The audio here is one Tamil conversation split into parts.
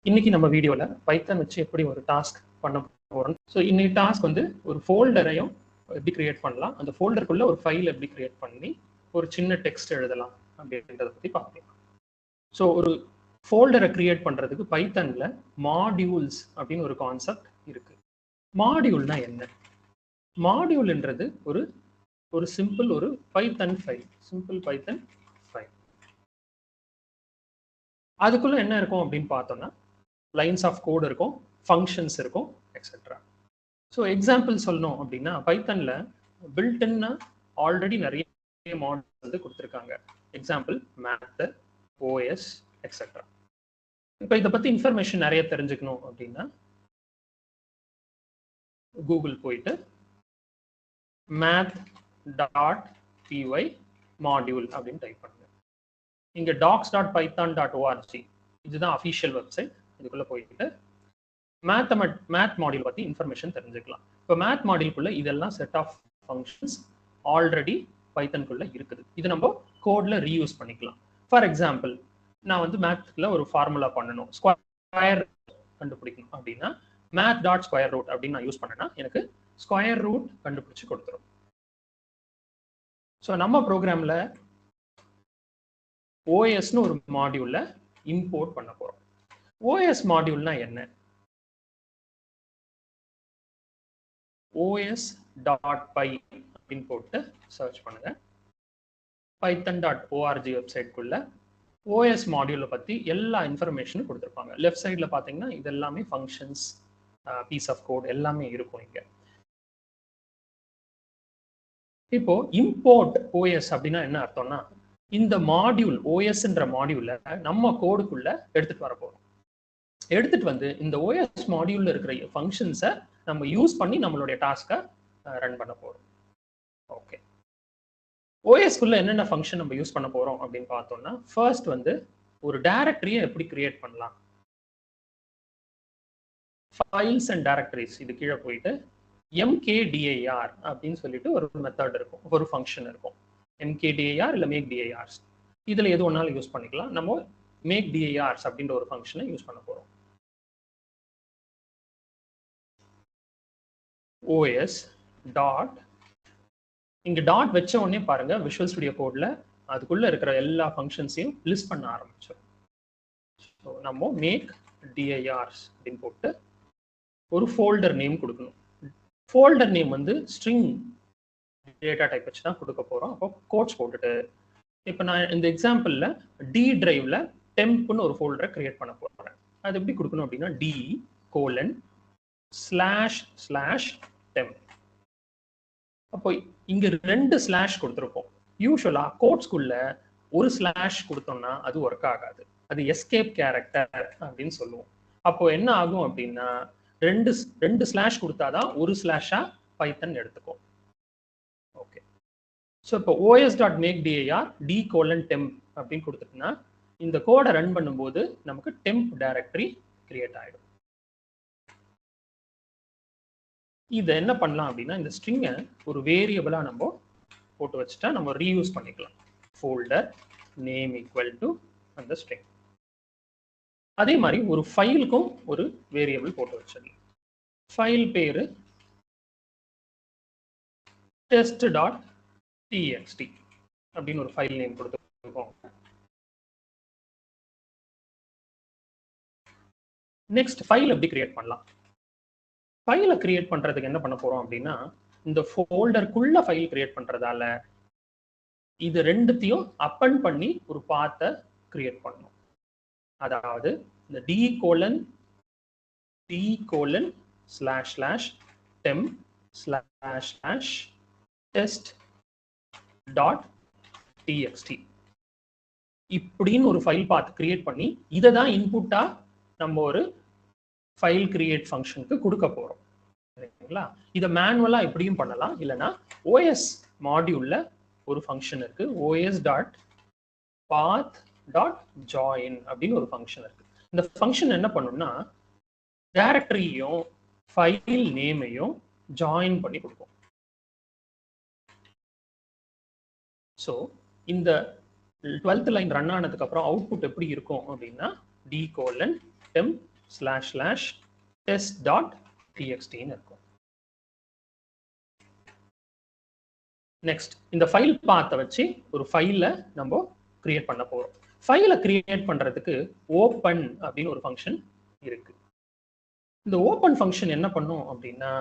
இன்னைக்கு நம்ம வீடியோல பைத்தன் வச்சு எப்படி ஒரு டாஸ்க் பண்ண போறோம். ஸோ இன்னைக்கு டாஸ்க் வந்து ஒரு ஃபோல்டரையும் எப்படி கிரியேட் பண்ணலாம், அந்த ஃபோல்டருக்குள்ள ஒரு ஃபைல் எப்படி கிரியேட் பண்ணி ஒரு சின்ன டெக்ஸ்ட் எழுதலாம் அப்படின்றத பத்தி பார்க்கலாம். ஸோ ஒரு ஃபோல்டரை கிரியேட் பண்றதுக்கு பைத்தன்ல மாடியூல்ஸ் அப்படின்னு ஒரு கான்செப்ட் இருக்கு. மாடியூல்னா என்ன? மாடியூல்ன்றது ஒரு ஒரு சிம்பிள் ஒரு பைத்தன் ஃபைல், சிம்பிள் பைத்தன் ஃபைல். அதுக்குள்ள என்ன இருக்கும் அப்படின்னு பார்த்தோம்னா லைன்ஸ் ஆஃப் கோட் இருக்கும், ஃபங்க்ஷன்ஸ் இருக்கும், எக்ஸெட்ரா. ஸோ எக்ஸாம்பிள் சொல்லணும் அப்படின்னா பைத்தன்ல பில்ட்இன்னா ஆல்ரெடி நிறைய மாடல் வந்து கொடுத்துருக்காங்க. Example math, OS, etcetera. இப்போ இதை பத்தி இன்ஃபர்மேஷன் நிறைய தெரிஞ்சுக்கணும் அப்படின்னா கூகுள் போயிட்டு math.py மாடியூல் அப்படின்னு டைப் பண்ணுங்க. இங்க docs.python.org இதுதான் அஃபிஷியல் வெப்சைட். இதுக்குள்ள போயிட்டு மேத் மாடியூல் பத்தி இன்ஃபர்மேஷன் தெரிஞ்சுக்கலாம். இப்போ மேத் மாடியூலுக்குள்ள இதெல்லாம் செட் ஆஃப் ஃபங்க்ஷன்ஸ் ஆல்ரெடி பைத்தனுக்குள்ள இருக்குது. இது நம்ம கோட்ல ரீயூஸ் பண்ணிக்கலாம். ஃபார் எக்ஸாம்பிள் நான் வந்து மேத்ல ஒரு ஃபார்முலா பண்ணணும், ஸ்கொயர் கண்டுபிடிக்கணும் அப்படின்னா math.square root அப்படின்னு நான் யூஸ் பண்ணேன்னா எனக்கு ஸ்கொயர் ரூட் கண்டுபிடிச்சு கொடுத்துரும். ஸோ நம்ம ப்ரோக்ராம்ல ஓஎஸ்னு ஒரு மாடியூல்ல இம்போர்ட் பண்ண போறோம். ஓஎஸ் மாடியூல்னா என்ன? os.py அப்படின்னு போட்டு சர்ச் பண்ணுங்க. python.org வெப்சைட்குள்ள ஓஎஸ் மாடியூலை பத்தி எல்லா இன்ஃபர்மேஷனும் கொடுத்துருப்பாங்க. லெஃப்ட் சைட்ல பாத்தீங்கன்னா இது எல்லாமே ஃபங்க்ஷன்ஸ், பீஸ் ஆஃப் கோட் எல்லாமே இருக்கும் இங்க. இப்போ இம்போர்ட் ஓஎஸ் அப்படின்னா என்ன அர்த்தம்னா இந்த மாடியூல் ஓஎஸ்ன்ற மாடியூல்ல நம்ம கோடுக்குள்ள எடுத்துட்டு வர போறோம். எடுத்துட்டு வந்து இந்த ஓஎஸ் மாடியூல்ல இருக்கிற ஃபங்க்ஷன்ஸை நம்ம யூஸ் பண்ணி நம்மளுடைய டாஸ்கை ரன் பண்ண போறோம். ஓகே, ஓஎஸ்குள்ள என்னென்ன ஃபங்க்ஷன் நம்ம யூஸ் பண்ண போறோம் அப்படின்னு பார்த்தோம்னா ஃபர்ஸ்ட் வந்து ஒரு டைரக்டரியை எப்படி கிரியேட் பண்ணலாம். ஃபைல்ஸ் அண்ட் டைரக்டரிஸ் இது கீழே போயிட்டு mkdir அப்படின்னு சொல்லிட்டு ஒரு மெத்தட் இருக்கும், ஒரு ஃபங்க்ஷன் இருக்கும். mkdir இல்ல makeDirs இதுல எது ஒன்னாலும் யூஸ் பண்ணிக்கலாம். நம்ம makeDirs அப்படின்ற ஒரு ஃபங்க்ஷனை யூஸ் பண்ண போறோம். os டாட் இங்க டாட் வச்ச உடனே பாருங்க விஷுவல் ஸ்டுடியோ கோட்ல அதுக்குள்ள இருக்கிற எல்லா ஃபங்க்ஷன்ஸையும் லிஸ்ட் பண்ண ஆரம்பிச்சோம். ஸோ நம்ம makeDirs அப்படின்னு போட்டு ஒரு ஃபோல்டர் நேம் கொடுக்கணும். ஃபோல்டர் நேம் வந்து ஸ்ட்ரிங் டேட்டா டைப் வச்சு தான் கொடுக்க போறோம். அப்போ கோட்ஸ் போட்டுட்டு இப்போ நான் இந்த எக்ஸாம்பிள்ல டி டிரைவ்ல டெம்ப்னு ஒரு ஃபோல்டரை கிரியேட் பண்ண போறேன். அது எப்படி கொடுக்கணும் அப்படின்னா d://temp. அப்போ இங்க 2 ஸ்லாஷ் கொடுத்துருப்போம். யூஸ்வலா கோட்ஸ்குள்ள ஒரு ஸ்லாஷ் கொடுத்தோம்னா அது ஒர்க் ஆகாது, அது எஸ்கேப் கேரக்டர் அப்படின்னு சொல்லுவோம். அப்போ என்ன ஆகும் அப்படின்னா ரெண்டு ஸ்லாஷ் கொடுத்தாதான் ஒரு ஸ்லாஷா பைத்தன் எடுத்துக்கும். ஓகே, ஸோ இப்போ os.makedir d:/temp அப்படின்னு கொடுத்துட்டுனா இந்த கோடை ரன் பண்ணும்போது நமக்கு டெம்ப் டைரக்டரி கிரியேட் ஆயிடும். இதை என்ன பண்ணலாம் அப்படின்னா இந்த ஸ்ட்ரிங்கை ஒரு வேரியபிளா நம்ம போட்டு வச்சுட்டா நம்ம ரீயூஸ் பண்ணிக்கலாம். ஃபோல்டர் நேம் ஈக்குவல் டு அந்த ஸ்ட்ரிங். அதே மாதிரி ஒரு ஃபைலுக்கும் ஒரு வேரியபிள் போட்டு வச்சிடலாம். ஃபைல் பேரு test.txt அப்படின்னு ஒரு ஃபைல் நேம் கொடுத்துருக்கோம். நெக்ஸ்ட் ஃபைல் எப்படி கிரியேட் பண்ணலாம்? ஃபைலை கிரியேட் பண்றதுக்கு என்ன பண்ண போறோம் அப்படின்னா இந்த ஃபோல்டருக்குள்ள ஃபைல் கிரியேட் பண்றதால இது ரெண்டுத்தையும் அப்பன் பண்ணி ஒரு பாத்தை கிரியேட் பண்ணணும். அதாவது இந்த d:/temp/test.txt இப்படின்னு ஒரு ஃபைல் பாத் கிரியேட் பண்ணி இதை தான் இன்புட்டா நம்ம ஒரு ஃபைல் கிரியேட் ஃபங்க்ஷனுக்கு கொடுக்க போறோம். சரிங்களா? இதை மேனுவலா இப்படியும் பண்ணலாம், இல்லைன்னா ஓஎஸ் மாடியூல்ல ஒரு ஃபங்க்ஷன் இருக்கு, os.path.join அப்படின்னு ஒரு ஃபங்க்ஷன் இருக்கு. இந்த ஃபங்க்ஷன் என்ன பண்ணும்னா டைரக்டரியையும் ஃபைல் நேமையும் ஜாயின் பண்ணி கொடுக்கும். ஸோ இந்த 12th லைன் ரன் ஆனதுக்கு அப்புறம் அவுட்புட் எப்படி இருக்கும் அப்படின்னா d:/temp //test.txt இருக்கும். நெக்ஸ்ட் இந்த ஃபைல் பாத்தை வச்சு ஒரு ஃபைல நம்ம கிரியேட் பண்ண போறோம். ஃபைலை கிரியேட் பண்றதுக்கு ஓப்பன் அப்படின்னு ஒரு ஃபங்க்ஷன் இருக்கு. இந்த ஓப்பன் ஃபங்க்ஷன் என்ன பண்ணும் அப்படின்னா,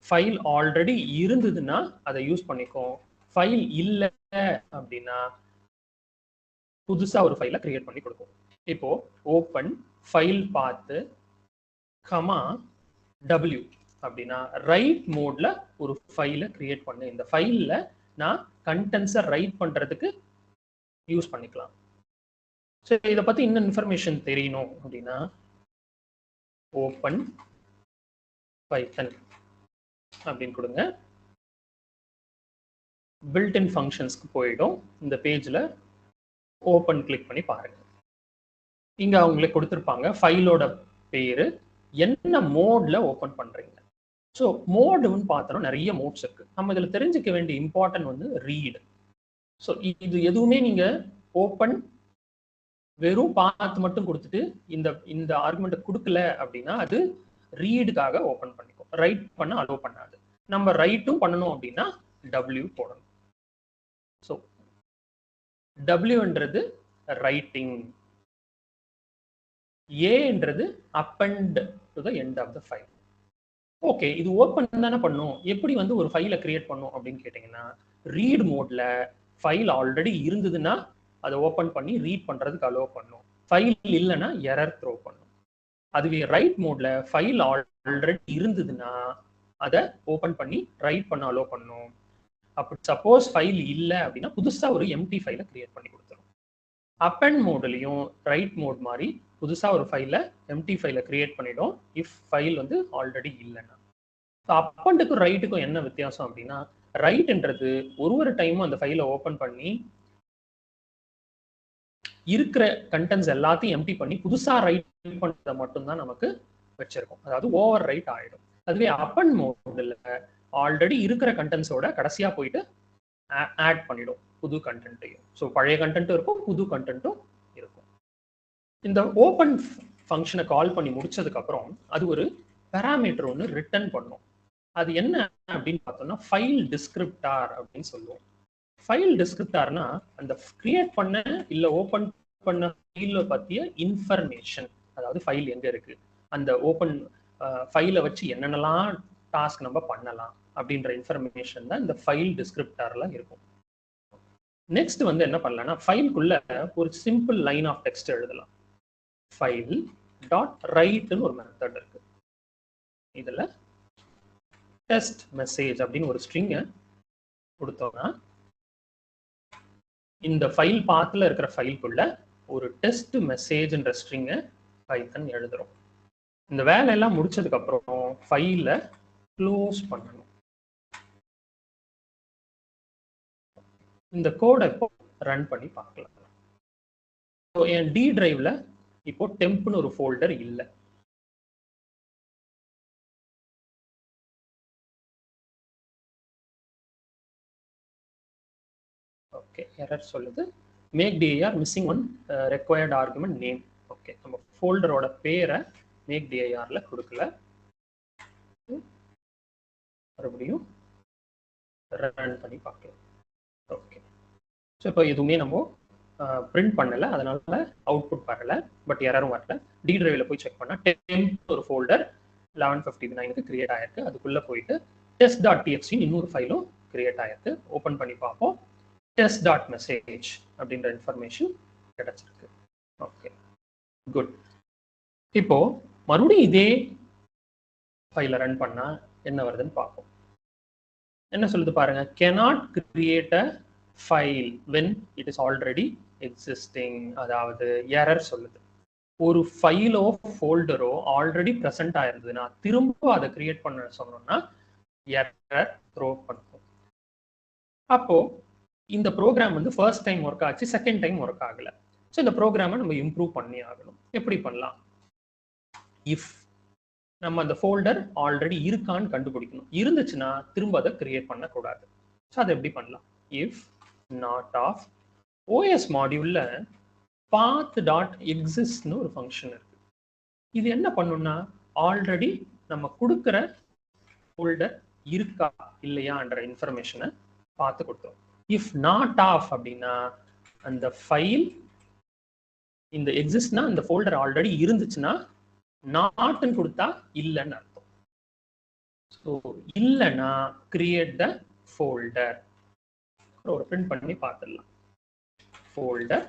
ஃபைல் ஆல்ரெடி இருந்ததுன்னா அதை யூஸ் பண்ணிக்கும். ஃபைல் இல்லை அப்படின்னா புதுசா ஒரு ஃபைலை கிரியேட் பண்ணி கொடுக்கும். இப்போ ஓப்பன் ஃபைல் பாத்து கமா W அப்படின்னா ரைட் மோட்ல ஒரு ஃபைலை கிரியேட் பண்ணு. இந்த ஃபைல்ல நான் கண்டென்ட்ஸை ரைட் பண்றதுக்கு யூஸ் பண்ணிக்கலாம். சரி, இதை பத்தி இன்னும் இன்ஃபர்மேஷன் தெரியணும் அப்படின்னா ஓப்பன் பைத்தன் அப்படின்னு கொடுங்க. பில்ட்-இன் ஃபங்க்ஷன்ஸ்க்கு போயிடும். இந்த பேஜ்ல ஓப்பன் கிளிக் பண்ணி பாருங்க. இங்க அவங்களே கொடுத்துருப்பாங்க ஃபைலோட பேரு, என்ன மோட்ல ஓப்பன் பண்றீங்க. ஸோ மோடுன்னு பார்த்தோம்னா நிறைய மோட்ஸ் இருக்கு. நம்ம இதுல தெரிஞ்சுக்க வேண்டிய இம்பார்ட்டன்ட் வந்து ரீட். ஸோ இது எதுவுமே நீங்க ஓப்பன் வெறும் பாத் மட்டும் கொடுத்துட்டு இந்த ஆர்குமெண்ட் கொடுக்கல அப்படின்னா அது ரீடுக்காக ஓப்பன் பண்ணிக்கும். ரைட் பண்ண அலோவ் பண்ணாது. நம்ம ரைட்டும் பண்ணணும் அப்படின்னா W போடணும். ஸோ Wன்றது ரைட்டிங், ஏன்றது append to the end of the file. Okay, இது ஓப்பன் தானே பண்ணும். எப்படி வந்து ஒரு ஃபைலை கிரியேட் பண்ணும் அப்படின்னு கேட்டீங்கன்னா, ரீட் மோட்ல ஃபைல் ஆல்ரெடி இருந்ததுன்னா அதை ஓப்பன் பண்ணி ரீட் பண்றதுக்கு அலோவ் பண்ணும். ஃபைல் இல்லைன்னா எரர் த்ரோ பண்ணும். அதுவே ரைட் மோட்ல ஃபைல் ஆல்ரெடி இருந்ததுன்னா அதை ஓப்பன் பண்ணி ரைட் பண்ண அலோவ் பண்ணும். அப்படி சப்போஸ் ஃபைல் இல்லை அப்படின்னா புதுசா ஒரு எம்டி ஃபைலை கிரியேட் பண்ணி கொடுத்துரும். அப்பெண்ட் மோட்லையும் ரைட் மோட் மாதிரி புதுசா ஒரு ஃபைலை எம்டி ஃபைலை கிரியேட் பண்ணிடும் இஃப் ஃபைல் வந்து ஆல்ரெடி இல்லைன்னா. அப்பெண்டுக்கும் ரைட்டுக்கும் என்ன வித்தியாசம் அப்படின்னா, ரைட்ன்றது ஒரு டைமும் அந்த ஃபைலை ஓப்பன் பண்ணி இருக்கிற கண்டென்ட்ஸ் எல்லாத்தையும் எம்டி பண்ணி புதுசா ரைட் பண்றதை மட்டும்தான் நமக்கு வச்சிருக்கோம். அதாவது ஓவர் ரைட் ஆயிடும். அதுவே அப்பெண்ட் மோட்ல ஆல்ரெடி இருக்கிற கண்டென்ட்ஸோட கடைசியா போயிட்டு ஆட் பண்ணிடும் புது கண்டென்ட்டையும். ஸோ பழைய கண்டென்ட்டும் இருக்கும், புது கண்டென்ட்டும் இருக்கும். இந்த ஓப்பன் ஃபங்க்ஷனை கால் பண்ணி முடிச்சதுக்கு அப்புறம் அது ஒரு பேராமீட்டர் ஒன்று ரிட்டர்ன் பண்ணும். அது என்ன அப்படின்னு பார்த்தோம்னா ஃபைல் டிஸ்கிரிப்டார் அப்படின்னு சொல்லுவோம். ஃபைல் டிஸ்கிரிப்டார்னா அந்த கிரியேட் பண்ண இல்ல ஓப்பன் பண்ண ஃபைலை பத்திய இன்ஃபர்மேஷன். அதாவது ஃபைல் எங்க இருக்கு, அந்த ஓப்பன் ஃபைலை வச்சு என்னென்னலாம் டாஸ்க் நம்ம பண்ணலாம் அப்படின்ற இன்ஃபர்மேஷன் தான் இந்த ஃபைல் டிஸ்கிரிப்டார்ல இருக்கும். நெக்ஸ்ட் வந்து என்ன பண்ணலாம்னா, ஃபைலுக்குள்ள ஒரு சிம்பிள் லைன் ஆஃப் டெக்ஸ்ட் எழுதலாம். ஃபைல் டாட் ரைட்னு ஒரு மெத்தட் இருக்கு. இதுல டெஸ்ட் மெசேஜ் அப்படின்னு ஒரு ஸ்ட்ரிங்கை கொடுத்தோம்னா இந்த ஃபைல் பாத்துல இருக்கிற ஃபைலுக்குள்ள ஒரு டெஸ்ட் மெசேஜ்ன்ற ஸ்ட்ரிங்கை பைத்தன் எழுதுறோம். இந்த வேலையெல்லாம் முடிச்சதுக்கு அப்புறம் ஃபைலை க்ளோஸ் பண்ணணும். இந்த கோடை இப்போ ரன் பண்ணி பார்க்கலாம். என் டி டிரைவ்ல இப்போ டெம்ப்னு ஒரு ஃபோல்டர் இல்லை. ஓகே, எரர் சொல்லுது. Make dir missing one required argument name. Okay, நம்ம ஃபோல்டரோட பேரை மேக் dirல கொடுக்கல. மறுபடியும் ரன் பண்ணி பார்க்கலாம். ஓகே, ஸோ இப்போ எதுவுமே நம்ம பிரிண்ட் பண்ணல, அதனால அவுட்புட் வரல, பட் எரரும் வரல. டி டிரைவ்ல போய் செக் பண்ணா டெம்ப் ஒரு ஃபோல்டர் 1159க்கு கிரியேட் ஆயிருக்கு. அதுக்குள்ள போயிட்டு test.txt இன்னொரு ஃபைலும் கிரியேட் ஆயிருக்கு. ஓப்பன் பண்ணி பார்ப்போம். test.message அப்படின்ற இன்ஃபர்மேஷன் கிடைச்சிருக்கு. Okay, good. இப்போ மறுபடியும் இதே ஃபைலை ரன் பண்ணா என்ன வருதுன்னு பார்ப்போம். என்ன சொல்லுது பாருங்க, cannot create a file when it is already existing. அதாவது எரர் சொல்லுது. ஒரு ஃபைலோ ஃபோல்டரோ ஆல்ரெடி ப்ரெசென்ட் ஆயிருந்ததுன்னா திரும்ப அதை கிரியேட் பண்ண சொன்னோம்னா எரர் த்ரோ பண்ணும். அப்போ இந்த ப்ரோக்ராம் வந்து ஃபர்ஸ்ட் டைம் ஒர்க் ஆச்சு, செகண்ட் டைம் ஒர்க் ஆகல. ஸோ இந்த ப்ரோக்ராமை நம்ம இம்ப்ரூவ் பண்ணி ஆகணும். எப்படி பண்ணலாம்? இஃப் நம்ம அந்த ஃபோல்டர் ஆல்ரெடி இருக்கான்னு கண்டுபிடிக்கணும். இருந்துச்சுன்னா திரும்ப அதை கிரியேட் பண்ணக்கூடாது. ஸோ அதை எப்படி பண்ணலாம்? இஃப் நாட் ஆஃப் OS மாடியூல்ல path.exist ஒரு ஃபங்க்ஷன் இருக்கு. இது என்ன பண்ணும்னா ஆல்ரெடி நம்ம கொடுக்குற ஃபோல்டர் இருக்கா இல்லையான்ற இன்ஃபர்மேஷனை பார்த்து கொடுத்தோம். இஃப் நாட் ஆஃப் அப்படின்னா அந்த ஃபைல் இந்த எக்ஸிஸ்ட்னா அந்த ஃபோல்டர் ஆல்ரெடி இருந்துச்சுன்னா நாட்னு கொடுத்தா இல்லைன்னு அர்த்தம். ஸோ இல்லைன்னா கிரியேட் த ஃபோல்டர் ஒரு பிரிண்ட் பண்ணி பார்த்துடலாம். Folder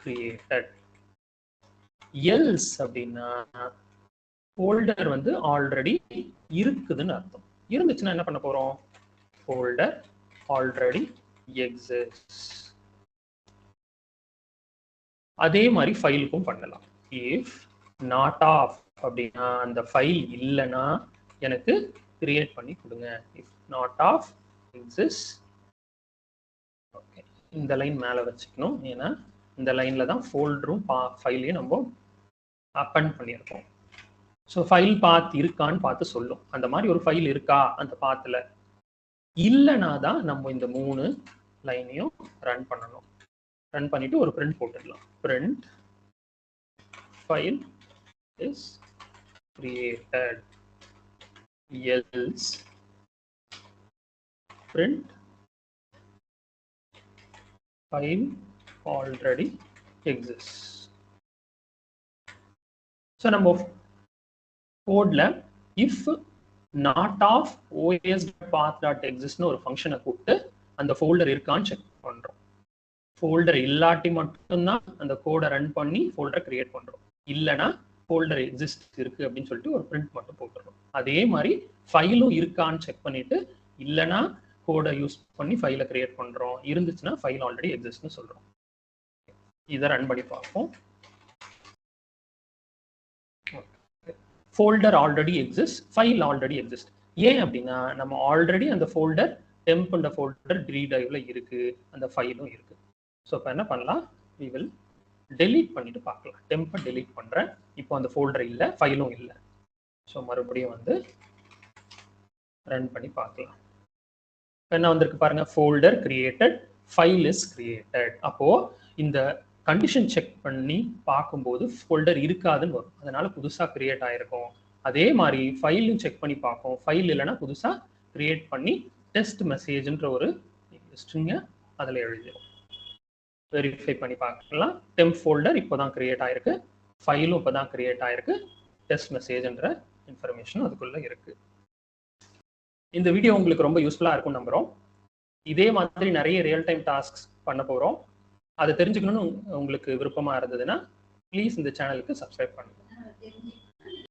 created. எல்ஸ் அப்படின்னா ஃபோல்டர் வந்து ஆல்ரெடி இருக்குதுன்னு அர்த்தம். இருந்துச்சுன்னா என்ன பண்ண போறோம்? Folder already exists. அதே மாதிரி ஃபைலுக்கும் பண்ணலாம். இஃப் நாட் ஆஃப் அப்படின்னா அந்த ஃபைல் இல்லைன்னா எனக்கு கிரியேட் பண்ணி கொடுங்க. If not of exist. Okay, இந்த லைன் மேலே வச்சுக்கணும். ஏன்னா இந்த லைன்ல தான் ஃபோல்டரும் ஃபைலையும் நம்ம அப்பன் பண்ணியிருக்கோம். ஸோ ஃபைல் பாத் இருக்கான்னு பார்த்து சொல்லும். அந்த மாதிரி ஒரு ஃபைல் இருக்கா அந்த பாத்தில் இல்லைனா தான் நம்ம இந்த 3 லைனையும் ரன் பண்ணணும். ரன் பண்ணிட்டு ஒரு பிரிண்ட் போட்டுடலாம். Print file is created else print file already exist. So நம்ம கோட்ல இஃப் நாட் ஆஃப் os.path.exist ஒரு ஃபங்க்ஷனை கூப்பிட்டு அந்த ஃபோல்டர் இருக்கான்னு செக் பண்றோம். ஃபோல்டர் இல்லாட்டி மட்டும்தான் அந்த கோடை ரன் பண்ணி ஃபோல்டரை கிரியேட் பண்றோம். இல்லைன்னா ஃபோல்டர் எக்ஸிஸ்ட் இருக்கு அப்படின்னு சொல்லிட்டு ஒரு பிரிண்ட் மட்டும் போட்டுறோம். அதே மாதிரி ஃபைலும் இருக்கான்னு செக் பண்ணிட்டு இல்லைன்னா கோடை யூஸ் பண்ணி ஃபைலை கிரியேட் பண்றோம். இருந்துச்சுன்னா ஃபைல் ஆல்ரெடி எக்ஸிஸ்ட்னு சொல்றோம். இதை ரன் பண்ணி பார்ப்போம். Folder already exist, file already exist. ஏன் அப்படின்னா நம்ம ஆல்ரெடி அந்த ஃபோல்டர் டெம்ப்ன்ற ஃபோல்டர் ட்ரைவ்ல இருக்கு, அந்த ஃபைலும் இருக்கு. ஸோ இப்போ என்ன பண்ணலாம்? we will delete பண்ணிட்டு பார்க்கலாம். டெம்பை delete பண்றேன். இப்போ அந்த ஃபோல்டர் இல்லை, ஃபைலும் இல்லை. ஸோ மறுபடியும் வந்து ரன் பண்ணி பார்க்கலாம். என்ன வந்திருக்கு பாருங்க, folder created, file is created. அப்போ இந்த கண்டிஷன் செக் பண்ணி பார்க்கும்போது ஃபோல்டர் இருக்காதுன்னு வரும். அதனால புதுசாக கிரியேட் ஆயிருக்கும். அதே மாதிரி ஃபைலும் செக் பண்ணி பார்ப்போம். ஃபைல் இல்லைன்னா புதுசாக கிரியேட் பண்ணி டெஸ்ட் மெசேஜ்ன்ற ஒரு ஸ்ட்ரிங்கை அதில் எழுதிடும். வெரிஃபை பண்ணி பார்க்கலாம். டெம்ப் ஃபோல்டர் இப்போ தான் கிரியேட் ஆயிருக்கு, ஃபைலும் இப்போ தான் கிரியேட் ஆயிருக்கு, டெஸ்ட் மெசேஜ்ன்ற இன்ஃபர்மேஷன் அதுக்குள்ள இருக்கு. இந்த வீடியோ உங்களுக்கு ரொம்ப யூஸ்ஃபுல்லாக இருக்கும்னு நம்புகிறோம். இதே மாதிரி நிறைய ரியல் டைம் டாஸ்க்ஸ் பண்ண போகிறோம். அதை தெரிஞ்சுக்கணும்னு உங்களுக்கு விருப்பமாக இருந்ததுன்னா ப்ளீஸ் இந்த சேனலுக்கு சப்ஸ்கிரைப் பண்ணுங்க.